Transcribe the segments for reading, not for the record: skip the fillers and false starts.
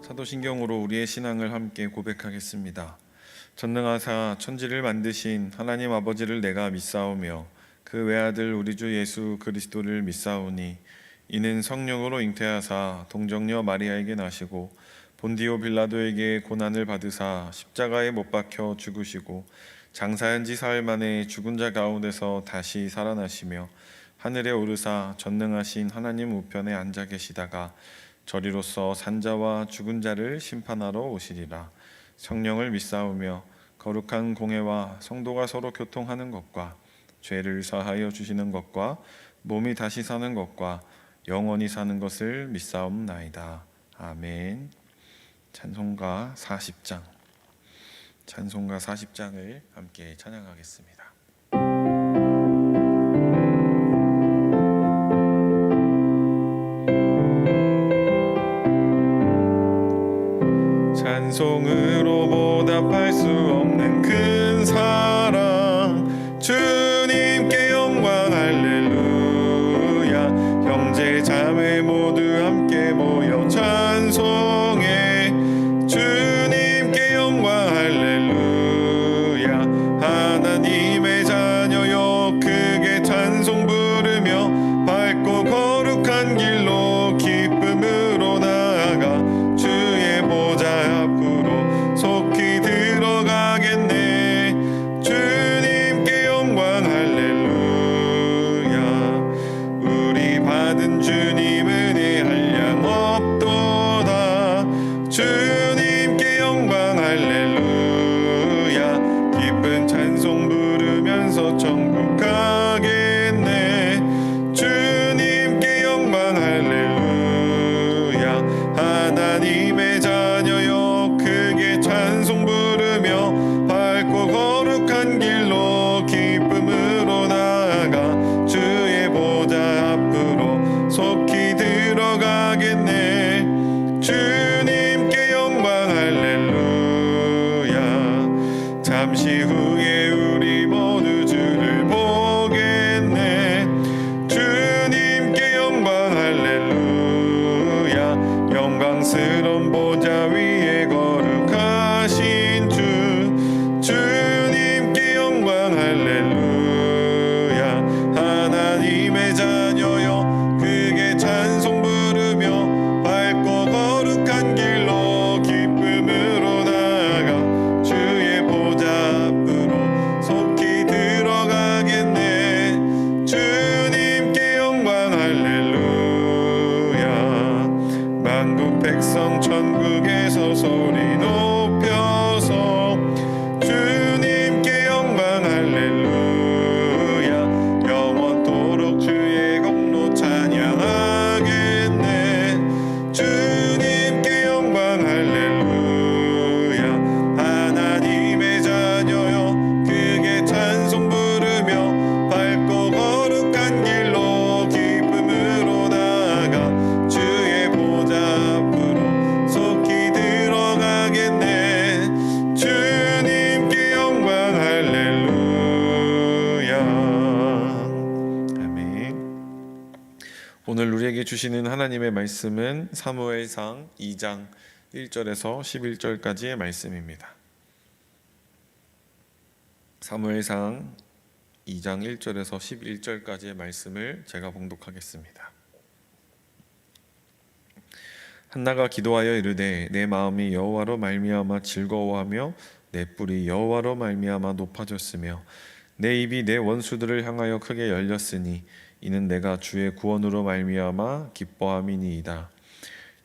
사도신경으로 우리의 신앙을 함께 고백하겠습니다. 전능하사 천지를 만드신 하나님 아버지를 내가 믿사오며 그 외아들 우리 주 예수 그리스도를 믿사오니 이는 성령으로 잉태하사 동정녀 마리아에게 나시고 본디오 빌라도에게 고난을 받으사 십자가에 못 박혀 죽으시고 장사한 지 사흘 만에 죽은 자 가운데서 다시 살아나시며 하늘에 오르사 전능하신 하나님 우편에 앉아 계시다가 저리로서 산자와 죽은 자를 심판하러 오시리라. 성령을 믿사오며 거룩한 공회와 성도가 서로 교통하는 것과 죄를 사하여 주시는 것과 몸이 다시 사는 것과 영원히 사는 것을 믿사옵나이다. 아멘. 찬송가 40장 찬송가 40장을 함께 찬양하겠습니다. 찬송으로 보답할 수 없는 큰 사랑 주님께 영광 할렐루야. 형제 자매 모두 함께 모여 찬송해 주님께 영광 할렐루야. 하나님의 자녀여 크게 찬송 부르며 밝고 거룩한 길로 기쁨으로 나아가 주의 보좌 앞으로 속히 들어가겠네. 주님께 영광 할렐루야. 우리 받은 주님 은혜 한량 없도다. 주님께 영광 할렐루야. 기쁜 찬송 부르면서 천국 가겠네. 주님께 영광 할렐루야. 하나님의 자녀여 크게 찬송 부르며 밝고 거룩한 길로 기쁨으로 나아가 주의 보좌 앞으로 속히 들어가겠네. 주님께 영광 할렐루야. 잠시 후에 우리 모두 주를 보겠네. 주님께 영광 할렐루야. 영광스러운 보좌 위에 거룩하신 주 주님께 영광 할렐루야. 하나님의 자녀여 크게 찬송 부르며 밝고 거룩한 길로 기쁨으로 나아가 주의 보좌 앞으로 속히 들어가겠네. 주님께 영광 할렐루야. 만국 백성 천국에서 소리 높여서 주님께 영광 할렐루야. 영원토록 주의 공로 찬양하겠네. 주님께 영광 할렐루야. 하나님의 자녀여 크게 찬송 부르며 밝고 거룩한 길로 기쁨으로 나아가 주의 보좌 앞으로 속히 들어가겠네. 주님께 영광 할렐루야. 아멘. 오늘 우리에게 주시는 하나님의 말씀은 사무엘상 2장 1절에서 11절까지의 말씀입니다. 사무엘상 2장 1절에서 11절까지의 말씀을 제가 봉독하겠습니다. 한나가 기도하여 이르되 내 마음이 여호와로 말미암아 즐거워하며 내 뿔이 여호와로 말미암아 높아졌으며 내 입이 내 원수들을 향하여 크게 열렸으니 이는 내가 주의 구원으로 말미암아 기뻐함이니이다.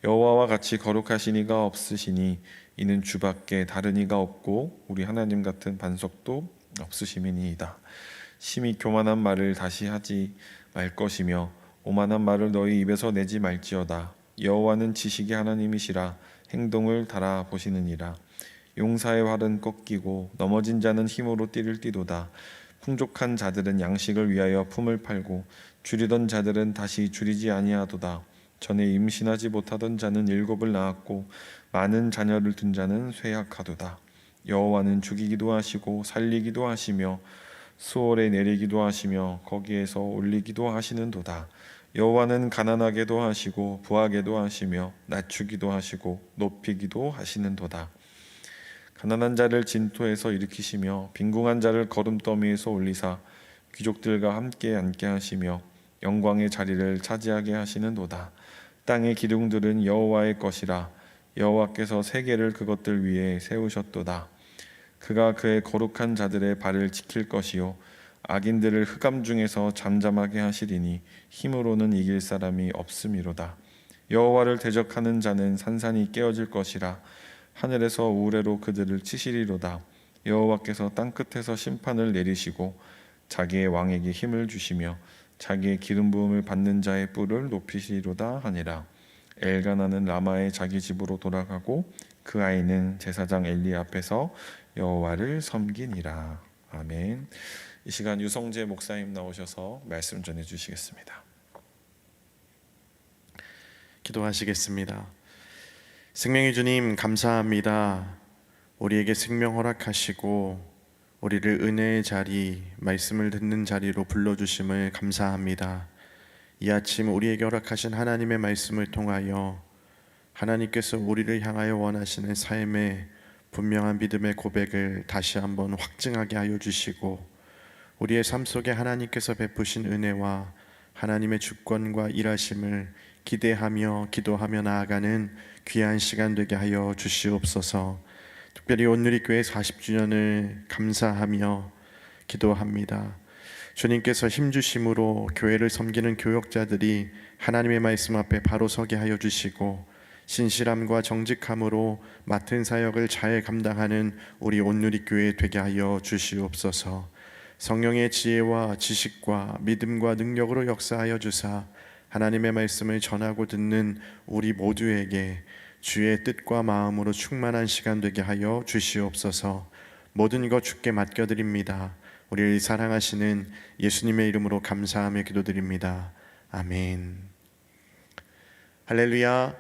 여호와와 같이 거룩하신 이가 없으시니 이는 주밖에 다른 이가 없고 우리 하나님 같은 반석도 없으심이니이다. 심히 교만한 말을 다시 하지 말 것이며 오만한 말을 너희 입에서 내지 말지어다. 여호와는 지식의 하나님이시라 행동을 달아보시느니라. 용사의 활은 꺾이고 넘어진 자는 힘으로 띠를 띠도다. 풍족한 자들은 양식을 위하여 품을 팔고 줄이던 자들은 다시 줄이지 아니하도다. 전에 임신하지 못하던 자는 7을 낳았고 많은 자녀를 둔 자는 쇠약하도다. 여호와는 죽이기도 하시고 살리기도 하시며 수월에 내리기도 하시며 거기에서 올리기도 하시는도다. 여호와는 가난하게도 하시고 부하게도 하시며 낮추기도 하시고 높이기도 하시는도다. 가난한 자를 진토에서 일으키시며 빈궁한 자를 거름더미에서 올리사 귀족들과 함께 앉게 하시며 영광의 자리를 차지하게 하시는도다. 땅의 기둥들은 여호와의 것이라. 여호와께서 세계를 그것들 위에 세우셨도다. 그가 그의 거룩한 자들의 발을 지킬 것이요 악인들을 흑암 중에서 잠잠하게 하시리니 힘으로는 이길 사람이 없음이로다. 여호와를 대적하는 자는 산산이 깨어질 것이라. 하늘에서 우레로 그들을 치시리로다. 여호와께서 땅끝에서 심판을 내리시고 자기의 왕에게 힘을 주시며 자기의 기름 부음을 받는 자의 뿔을 높이시리로다 하니라. 엘가나는 라마의 자기 집으로 돌아가고 그 아이는 제사장 엘리 앞에서 여호와를 섬기니라. 아멘. 이 시간 유성재 목사님 나오셔서 말씀 전해 주시겠습니다. 기도하시겠습니다. 생명의 주님, 감사합니다. 우리에게 생명 허락하시고 우리를 은혜의 자리, 말씀을 듣는 자리로 불러주심을 감사합니다. 이 아침 우리에게 허락하신 하나님의 말씀을 통하여 하나님께서 우리를 향하여 원하시는 삶의 분명한 믿음의 고백을 다시 한번 확증하게 하여 주시고, 우리의 삶 속에 하나님께서 베푸신 은혜와 하나님의 주권과 일하심을 기대하며 기도하며 나아가는 귀한 시간 되게 하여 주시옵소서. 특별히 온누리교회 40주년을 감사하며 기도합니다. 주님께서 힘주심으로 교회를 섬기는 교역자들이 하나님의 말씀 앞에 바로 서게 하여 주시고, 신실함과 정직함으로 맡은 사역을 잘 감당하는 우리 온누리교회 되게 하여 주시옵소서. 성령의 지혜와 지식과 믿음과 능력으로 역사하여 주사 하나님의 말씀을 전하고 듣는 우리 모두에게 주의 뜻과 마음으로 충만한 시간 되게 하여 주시옵소서. 모든 것 주께 맡겨드립니다. 우리를 사랑하시는 예수님의 이름으로 감사하며 기도드립니다. 아멘. 할렐루야.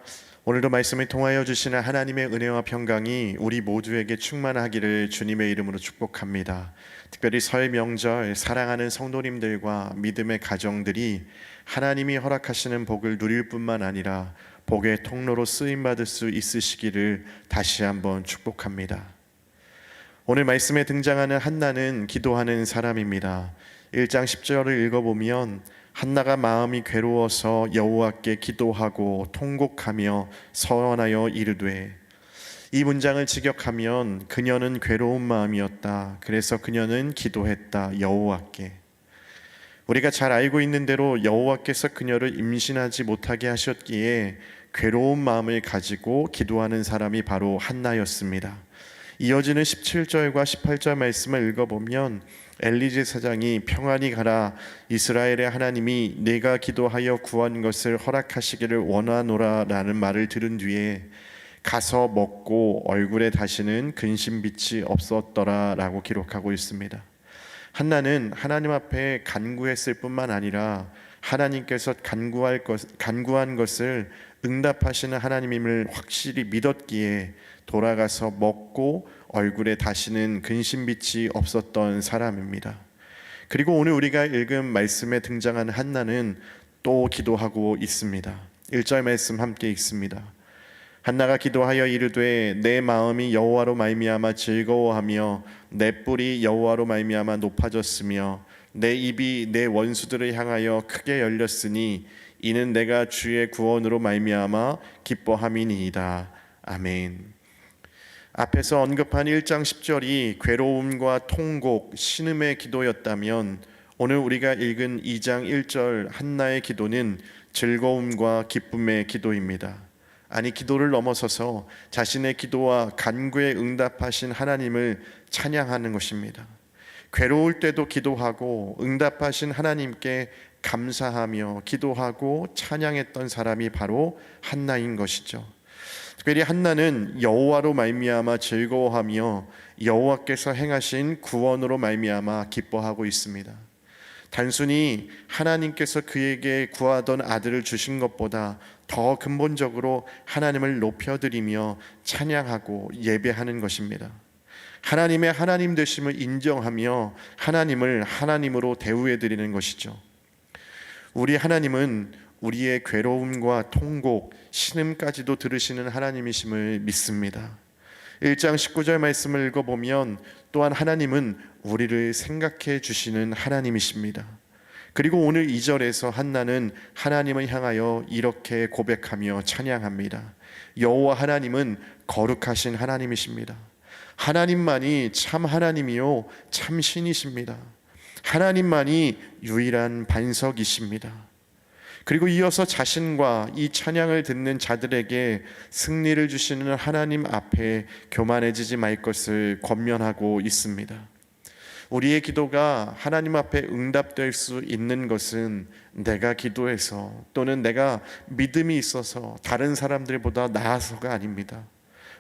오늘도 말씀을 통하여 주시는 하나님의 은혜와 평강이 우리 모두에게 충만하기를 주님의 이름으로 축복합니다. 특별히 설 명절 사랑하는 성도님들과 믿음의 가정들이 하나님이 허락하시는 복을 누릴 뿐만 아니라 복의 통로로 쓰임받을 수 있으시기를 다시 한번 축복합니다. 오늘 말씀에 등장하는 한나는 기도하는 사람입니다. 1장 10절을 읽어보면 한나가 마음이 괴로워서 여호와께 기도하고 통곡하며 서원하여 이르되, 이 문장을 직역하면 그녀는 괴로운 마음이었다. 그래서 그녀는 기도했다. 여호와께. 우리가 잘 알고 있는 대로 여호와께서 그녀를 임신하지 못하게 하셨기에 괴로운 마음을 가지고 기도하는 사람이 바로 한나였습니다. 이어지는 17절과 18절 말씀을 읽어보면 엘리 제사장이 평안히 가라, 이스라엘의 하나님이 내가 기도하여 구한 것을 허락하시기를 원하노라 라는 말을 들은 뒤에 가서 먹고 얼굴에 다시는 근심빛이 없었더라 라고 기록하고 있습니다. 한나는 하나님 앞에 간구했을 뿐만 아니라 하나님께서 간구한 것을 응답하시는 하나님임을 확실히 믿었기에 돌아가서 먹고 얼굴에 다시는 근심빛이 없었던 사람입니다. 그리고 오늘 우리가 읽은 말씀에 등장하는 한나는 또 기도하고 있습니다. 1절 말씀 함께 읽습니다. 한나가 기도하여 이르되 내 마음이 여호와로 말미암아 즐거워하며 내 뿔이 여호와로 말미암아 높아졌으며 내 입이 내 원수들을 향하여 크게 열렸으니 이는 내가 주의 구원으로 말미암아 기뻐함이니이다. 아멘. 앞에서 언급한 1장 10절이 괴로움과 통곡, 신음의 기도였다면 오늘 우리가 읽은 2장 1절 한나의 기도는 즐거움과 기쁨의 기도입니다. 아니, 기도를 넘어서서 자신의 기도와 간구에 응답하신 하나님을 찬양하는 것입니다. 괴로울 때도 기도하고 응답하신 하나님께 감사하며 기도하고 찬양했던 사람이 바로 한나인 것이죠. 특별히 한나는 여호와로 말미암아 즐거워하며 여호와께서 행하신 구원으로 말미암아 기뻐하고 있습니다. 단순히 하나님께서 그에게 구하던 아들을 주신 것보다 더 근본적으로 하나님을 높여드리며 찬양하고 예배하는 것입니다. 하나님의 하나님 되심을 인정하며 하나님을 하나님으로 대우해드리는 것이죠. 우리 하나님은 우리의 괴로움과 통곡, 신음까지도 들으시는 하나님이심을 믿습니다. 1장 19절 말씀을 읽어보면 또한 하나님은 우리를 생각해 주시는 하나님이십니다. 그리고 오늘 2절에서 한나는 하나님을 향하여 이렇게 고백하며 찬양합니다. 여호와 하나님은 거룩하신 하나님이십니다. 하나님만이 참 하나님이요 참 신이십니다. 하나님만이 유일한 반석이십니다. 그리고 이어서 자신과 이 찬양을 듣는 자들에게 승리를 주시는 하나님 앞에 교만해지지 말 것을 권면하고 있습니다. 우리의 기도가 하나님 앞에 응답될 수 있는 것은 내가 기도해서 또는 내가 믿음이 있어서 다른 사람들보다 나아서가 아닙니다.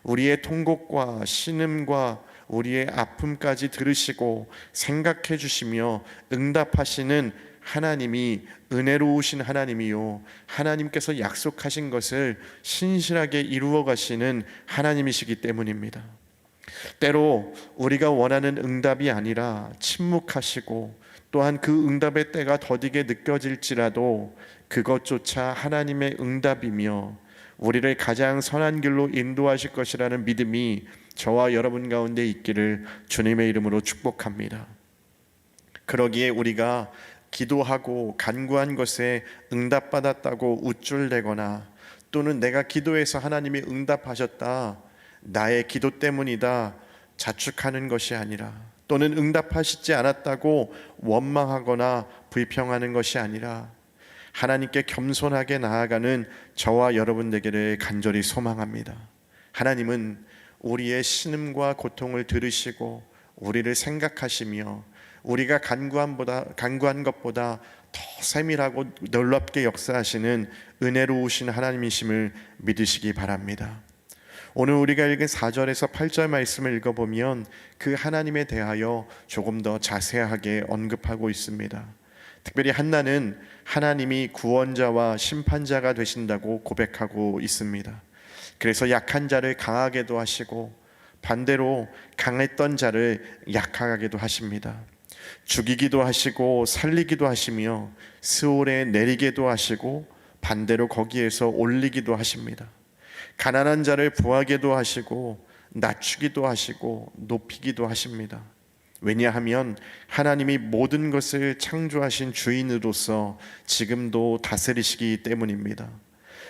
우리의 통곡과 신음과 우리의 아픔까지 들으시고 생각해 주시며 응답하시는 하나님이 은혜로우신 하나님이요 하나님께서 약속하신 것을 신실하게 이루어 가시는 하나님이시기 때문입니다. 때로 우리가 원하는 응답이 아니라 침묵하시고 또한 그 응답의 때가 더디게 느껴질지라도 그것조차 하나님의 응답이며 우리를 가장 선한 길로 인도하실 것이라는 믿음이 저와 여러분 가운데 있기를 주님의 이름으로 축복합니다. 그러기에 우리가 기도하고 간구한 것에 응답받았다고 우쭐대거나 또는 내가 기도해서 하나님이 응답하셨다, 나의 기도 때문이다 자축하는 것이 아니라, 또는 응답하시지 않았다고 원망하거나 불평하는 것이 아니라 하나님께 겸손하게 나아가는 저와 여러분 되기를 간절히 소망합니다. 하나님은 우리의 신음과 고통을 들으시고 우리를 생각하시며 우리가 간구한 것보다 더 세밀하고 놀랍게 역사하시는 은혜로우신 하나님이심을 믿으시기 바랍니다. 오늘 우리가 읽은 4절에서 8절 말씀을 읽어보면 그 하나님에 대하여 조금 더 자세하게 언급하고 있습니다. 특별히 한나는 하나님이 구원자와 심판자가 되신다고 고백하고 있습니다. 그래서 약한 자를 강하게도 하시고 반대로 강했던 자를 약하게도 하십니다. 죽이기도 하시고 살리기도 하시며 스올에 내리게도 하시고 반대로 거기에서 올리기도 하십니다. 가난한 자를 부하게도 하시고 낮추기도 하시고 높이기도 하십니다. 왜냐하면 하나님이 모든 것을 창조하신 주인으로서 지금도 다스리시기 때문입니다.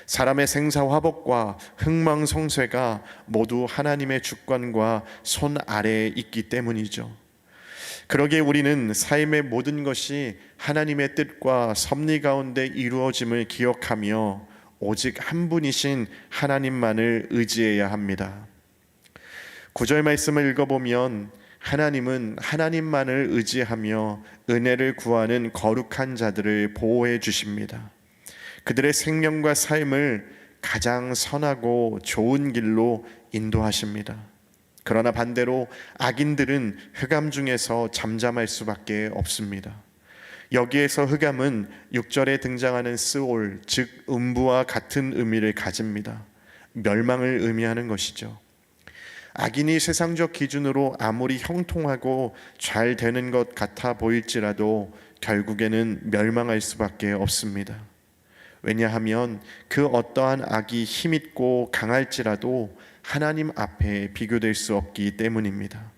사람의 생사화복과 흥망성쇠가 모두 하나님의 주권과 손 아래에 있기 때문이죠. 그러기에 우리는 삶의 모든 것이 하나님의 뜻과 섭리 가운데 이루어짐을 기억하며 오직 한 분이신 하나님만을 의지해야 합니다. 9절 말씀을 읽어보면 하나님은 하나님만을 의지하며 은혜를 구하는 거룩한 자들을 보호해 주십니다. 그들의 생명과 삶을 가장 선하고 좋은 길로 인도하십니다. 그러나 반대로 악인들은 흑암 중에서 잠잠할 수밖에 없습니다. 여기에서 흑암은 6절에 등장하는 스올, 즉 음부와 같은 의미를 가집니다. 멸망을 의미하는 것이죠. 악인이 세상적 기준으로 아무리 형통하고 잘 되는 것 같아 보일지라도 결국에는 멸망할 수밖에 없습니다. 왜냐하면 그 어떠한 악이 힘있고 강할지라도 하나님 앞에 비교될 수 없기 때문입니다.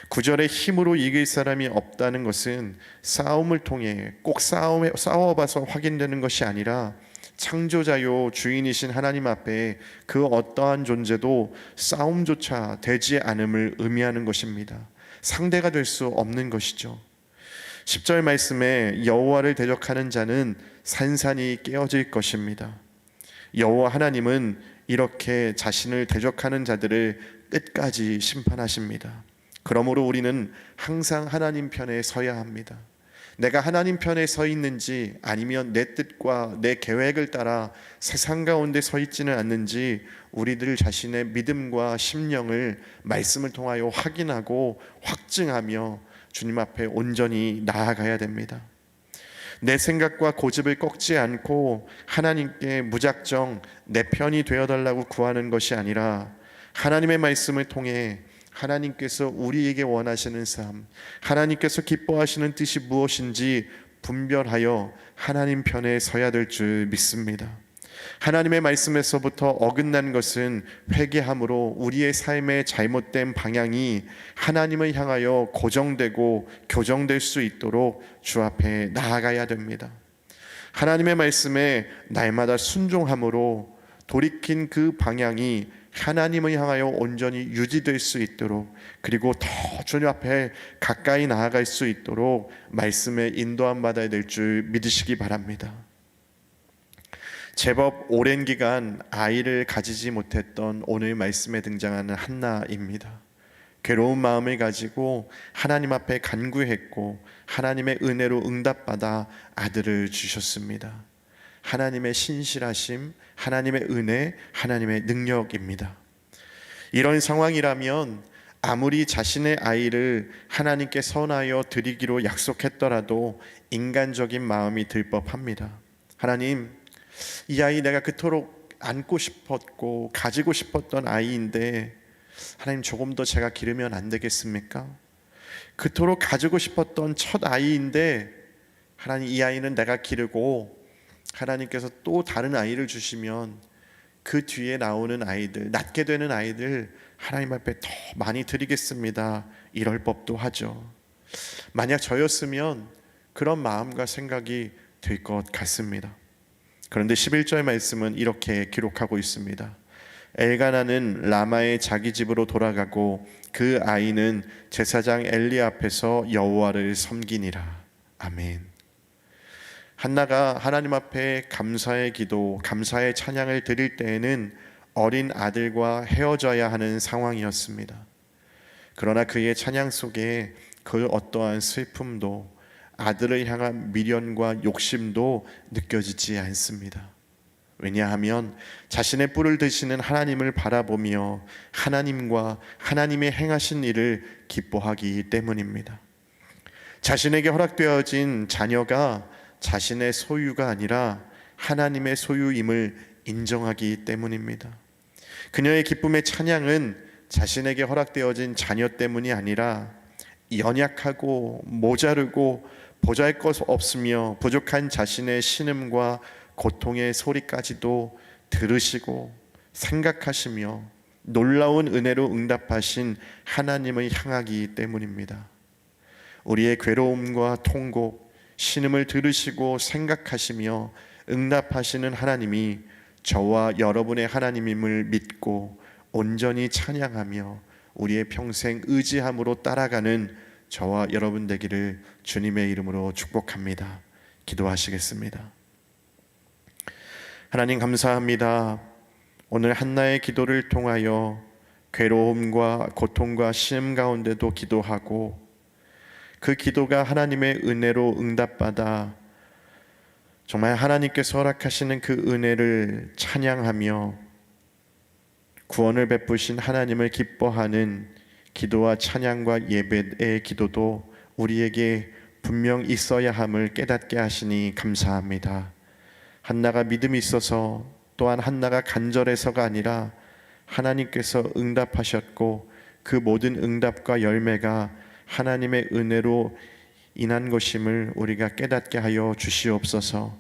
9절에 힘으로 이길 사람이 없다는 것은 싸움을 통해 꼭 싸워봐서 확인되는 것이 아니라 창조자요 주인이신 하나님 앞에 그 어떠한 존재도 싸움조차 되지 않음을 의미하는 것입니다. 상대가 될 수 없는 것이죠. 10절 말씀에 여호와를 대적하는 자는 산산이 깨어질 것입니다. 여호와 하나님은 이렇게 자신을 대적하는 자들을 끝까지 심판하십니다. 그러므로 우리는 항상 하나님 편에 서야 합니다. 내가 하나님 편에 서 있는지 아니면 내 뜻과 내 계획을 따라 세상 가운데 서 있지는 않는지 우리들 자신의 믿음과 심령을 말씀을 통하여 확인하고 확증하며 주님 앞에 온전히 나아가야 됩니다. 내 생각과 고집을 꺾지 않고 하나님께 무작정 내 편이 되어달라고 구하는 것이 아니라 하나님의 말씀을 통해 하나님께서 우리에게 원하시는 삶, 하나님께서 기뻐하시는 뜻이 무엇인지 분별하여 하나님 편에 서야 될 줄 믿습니다. 하나님의 말씀에서부터 어긋난 것은 회개함으로 우리의 삶의 잘못된 방향이 하나님을 향하여 고정되고 교정될 수 있도록 주 앞에 나아가야 됩니다. 하나님의 말씀에 날마다 순종함으로 돌이킨 그 방향이 하나님을 향하여 온전히 유지될 수 있도록, 그리고 더 주님 앞에 가까이 나아갈 수 있도록 말씀에 인도함 받아야 될 줄 믿으시기 바랍니다. 제법 오랜 기간 아이를 가지지 못했던 오늘 말씀에 등장하는 한나입니다. 괴로운 마음을 가지고 하나님 앞에 간구했고 하나님의 은혜로 응답받아 아들을 주셨습니다. 하나님의 신실하심, 하나님의 은혜, 하나님의 능력입니다. 이런 상황이라면 아무리 자신의 아이를 하나님께 선하여 드리기로 약속했더라도 인간적인 마음이 들 법합니다. 하나님, 이 아이 내가 그토록 안고 싶었고 가지고 싶었던 아이인데 하나님, 조금 더 제가 기르면 안 되겠습니까? 그토록 가지고 싶었던 첫 아이인데 하나님, 이 아이는 내가 기르고 하나님께서 또 다른 아이를 주시면 그 뒤에 나오는 아이들, 낳게 되는 아이들 하나님 앞에 더 많이 드리겠습니다, 이럴 법도 하죠. 만약 저였으면 그런 마음과 생각이 들 것 같습니다. 그런데 11절 말씀은 이렇게 기록하고 있습니다. 엘가나는 라마의 자기 집으로 돌아가고 그 아이는 제사장 엘리 앞에서 여호와를 섬기니라. 아멘. 한나가 하나님 앞에 감사의 기도, 감사의 찬양을 드릴 때에는 어린 아들과 헤어져야 하는 상황이었습니다. 그러나 그의 찬양 속에 그 어떠한 슬픔도, 아들을 향한 미련과 욕심도 느껴지지 않습니다. 왜냐하면 자신의 뿔을 드시는 하나님을 바라보며 하나님과 하나님의 행하신 일을 기뻐하기 때문입니다. 자신에게 허락되어진 자녀가 자신의 소유가 아니라 하나님의 소유임을 인정하기 때문입니다. 그녀의 기쁨의 찬양은 자신에게 허락되어진 자녀 때문이 아니라 연약하고 모자르고 보잘것 없으며 부족한 자신의 신음과 고통의 소리까지도 들으시고 생각하시며 놀라운 은혜로 응답하신 하나님을 향하기 때문입니다. 우리의 괴로움과 통곡, 신음을 들으시고 생각하시며 응답하시는 하나님이 저와 여러분의 하나님임을 믿고 온전히 찬양하며 우리의 평생 의지함으로 따라가는 저와 여러분 되기를 주님의 이름으로 축복합니다. 기도하시겠습니다. 하나님, 감사합니다. 오늘 한나의 기도를 통하여 괴로움과 고통과 시험 가운데도 기도하고 그 기도가 하나님의 은혜로 응답받아 정말 하나님께서 허락하시는 그 은혜를 찬양하며 구원을 베푸신 하나님을 기뻐하는 기도와 찬양과 예배의 기도도 우리에게 분명 있어야 함을 깨닫게 하시니 감사합니다. 한나가 믿음이 있어서, 또한 한나가 간절해서가 아니라 하나님께서 응답하셨고 그 모든 응답과 열매가 하나님의 은혜로 인한 것임을 우리가 깨닫게 하여 주시옵소서.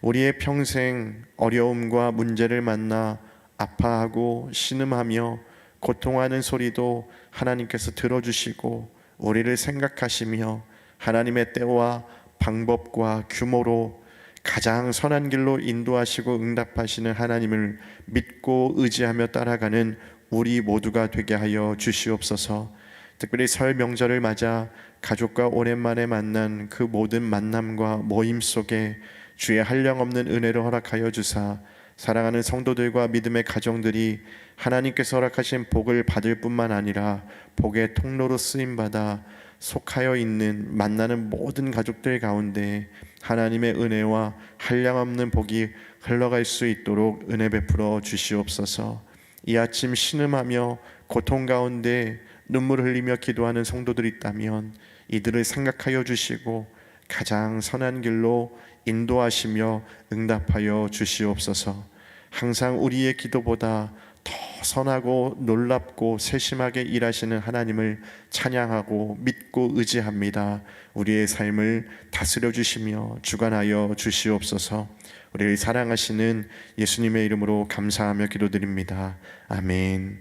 우리의 평생 어려움과 문제를 만나 아파하고 신음하며 고통하는 소리도 하나님께서 들어주시고 우리를 생각하시며 하나님의 때와 방법과 규모로 가장 선한 길로 인도하시고 응답하시는 하나님을 믿고 의지하며 따라가는 우리 모두가 되게 하여 주시옵소서. 특별히 설 명절을 맞아 가족과 오랜만에 만난 그 모든 만남과 모임 속에 주의 한량없는 은혜를 허락하여 주사 사랑하는 성도들과 믿음의 가정들이 하나님께서 허락하신 복을 받을 뿐만 아니라 복의 통로로 쓰임받아 속하여 있는 만나는 모든 가족들 가운데 하나님의 은혜와 한량없는 복이 흘러갈 수 있도록 은혜 베풀어 주시옵소서. 이 아침 신음하며 고통 가운데 눈물 흘리며 기도하는 성도들이 있다면 이들을 생각하여 주시고 가장 선한 길로 인도하시며 응답하여 주시옵소서. 항상 우리의 기도보다 더 선하고 놀랍고 세심하게 일하시는 하나님을 찬양하고 믿고 의지합니다. 우리의 삶을 다스려 주시며 주관하여 주시옵소서. 우리를 사랑하시는 예수님의 이름으로 감사하며 기도드립니다. 아멘.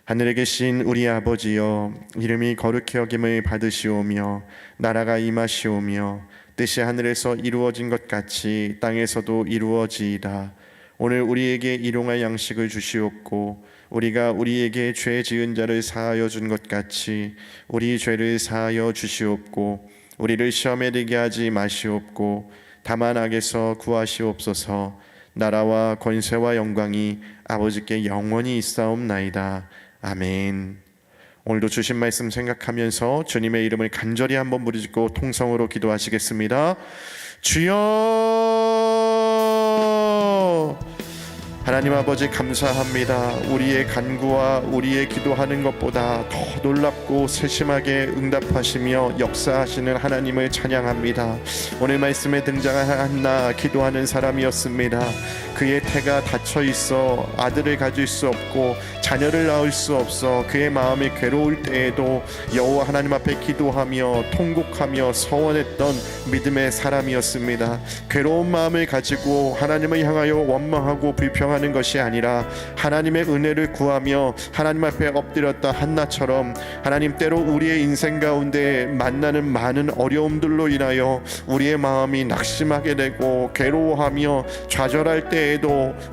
하늘에 계신 우리 아버지여, 이름이 거룩히 여김을 받으시오며 나라가 임하시오며 뜻이 하늘에서 이루어진 것 같이 땅에서도 이루어지이다. 오늘 우리에게 일용할 양식을 주시옵고 우리가 우리에게 죄 지은 자를 사하여 준 것 같이 우리 죄를 사하여 주시옵고 우리를 시험에 들게 하지 마시옵고 다만 악에서 구하시옵소서. 나라와 권세와 영광이 아버지께 영원히 있사옵나이다. 아멘. 오늘도 주신 말씀 생각하면서 주님의 이름을 간절히 한번 부르짖고 통성으로 기도하시겠습니다. 주여, 하나님 아버지 감사합니다. 우리의 간구와 우리의 기도하는 것보다 더 놀랍고 세심하게 응답하시며 역사하시는 하나님을 찬양합니다. 오늘 말씀에 등장한 한나, 기도하는 사람이었습니다. 그의 태가 닫혀 있어 아들을 가질 수 없고 자녀를 낳을 수 없어 그의 마음이 괴로울 때에도 여호와 하나님 앞에 기도하며 통곡하며 서원했던 믿음의 사람이었습니다. 괴로운 마음을 가지고 하나님을 향하여 원망하고 불평하는 것이 아니라 하나님의 은혜를 구하며 하나님 앞에 엎드렸던 한나처럼, 하나님 때로 우리의 인생 가운데 만나는 많은 어려움들로 인하여 우리의 마음이 낙심하게 되고 괴로워하며 좌절할 때에도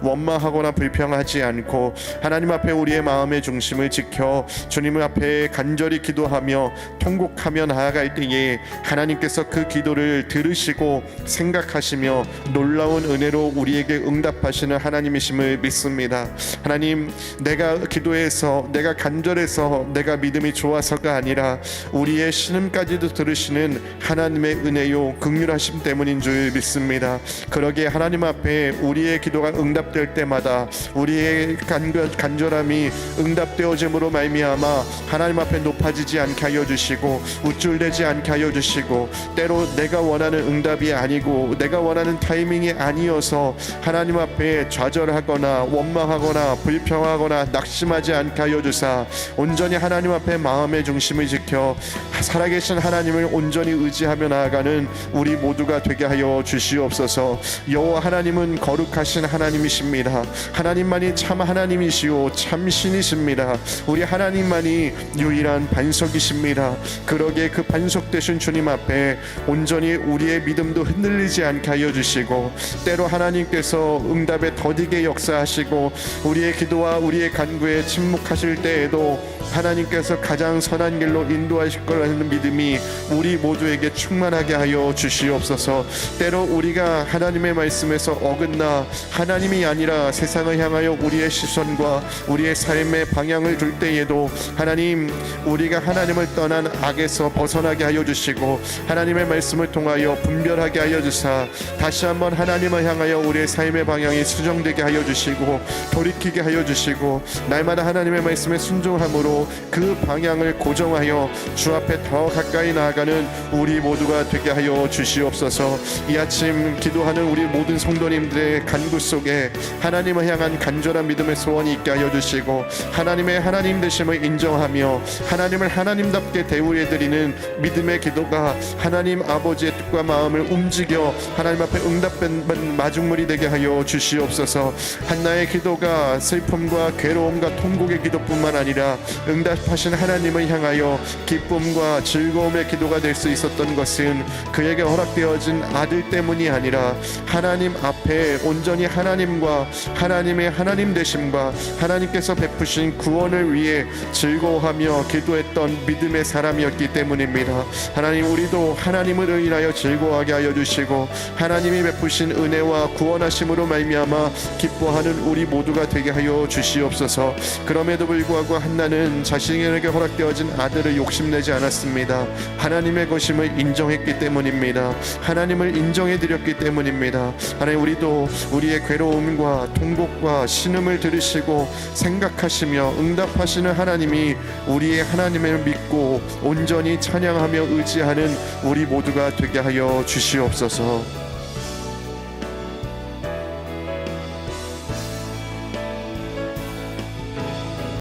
원망하거나 불평하지 않고 하나님 앞에 우리의 마음의 중심을 지켜 주님 앞에 간절히 기도하며 통곡하며 나아갈 때에 하나님께서 그 기도를 들으시고 생각하시며 놀라운 은혜로 우리에게 응답하시는 하나님이심을 믿습니다. 하나님, 내가 기도해서 내가 간절해서 내가 믿음이 좋아서가 아니라 우리의 신음까지도 들으시는 하나님의 은혜요 긍휼하심 때문인 줄 믿습니다. 그러기에 하나님 앞에 우리의 기도가 응답될 때마다 우리의 간절함이 응답되어짐으로 말미암아 하나님 앞에 높아지지 않게 하여 주시고 우쭐대지 않게 하여 주시고, 때로 내가 원하는 응답이 아니고 내가 원하는 타이밍이 아니어서 하나님 앞에 좌절하거나 원망하거나 불평하거나 낙심하지 않게 하여 주사 온전히 하나님 앞에 마음의 중심을 지켜 살아계신 하나님을 온전히 의지하며 나아가는 우리 모두가 되게 하여 주시옵소서. 여호와 하나님은 거룩하신 하나님이십니다. 하나님만이 참 하나님이시오 참 신이십니다. 우리 하나님만이 유일한 반석이십니다. 그러기에 그 반석 되신 주님 앞에 온전히 우리의 믿음도 흔들리지 않게 하여 주시고, 때로 하나님께서 응답에 더디게 역사하시고 우리의 기도와 우리의 간구에 침묵하실 때에도 하나님께서 가장 선한 길로 인도하실 거라는 믿음이 우리 모두에게 충만하게 하여 주시옵소서. 때로 우리가 하나님의 말씀에서 어긋나 하나님이 아니라 세상을 향하여 우리의 시선과 우리의 삶의 방향을 둘 때에도 하나님, 우리가 하나님을 떠난 악에서 벗어나게 하여 주시고 하나님의 말씀을 통하여 분별하게 하여 주사 다시 한번 하나님을 향하여 우리의 삶의 방향이 수정되게 하여 주시고 돌이키게 하여 주시고, 날마다 하나님의 말씀에 순종함으로 그 방향을 고정하여 주 앞에 더 가까이 나아가는 우리 모두가 되게 하여 주시옵소서. 이 아침 기도하는 우리 모든 성도님들의 간구 속에 하나님을 향한 간절한 믿음의 소원이 있게 하여 주시고, 하나님의 하나님 되심을 인정하며 하나님을 하나님답게 대우해드리는 믿음의 기도가 하나님 아버지의 뜻과 마음을 움직여 하나님 앞에 응답된 마중물이 되게 하여 주시옵소서. 한나의 기도가 슬픔과 괴로움과 통곡의 기도뿐만 아니라 응답하신 하나님을 향하여 기쁨과 즐거움의 기도가 될 수 있었던 것은 그에게 허락되어진 아들 때문이 아니라 하나님 앞에 온전히 하나님과 하나님의 하나님 되심과 하나님께서 베푸신 구원을 위해 즐거워하며 기도했던 믿음의 사람이었기 때문입니다. 하나님, 우리도 하나님을 인하여 즐거워하게 하여 주시고 하나님이 베푸신 은혜와 구원하심으로 말미암아 기뻐하는 우리 모두가 되게 하여 주시옵소서. 그럼에도 불구하고 한나는 자신에게 허락되어진 아들을 욕심내지 않았습니다. 하나님의 것임을 인정했기 때문입니다. 하나님을 인정해드렸기 때문입니다. 하나님, 우리도 우리의 괴로움과 통곡과 신음을 들으시고 생각하시며 응답하시는 하나님이 우리의 하나님을 믿고 온전히 찬양하며 의지하는 우리 모두가 되게 하여 주시옵소서.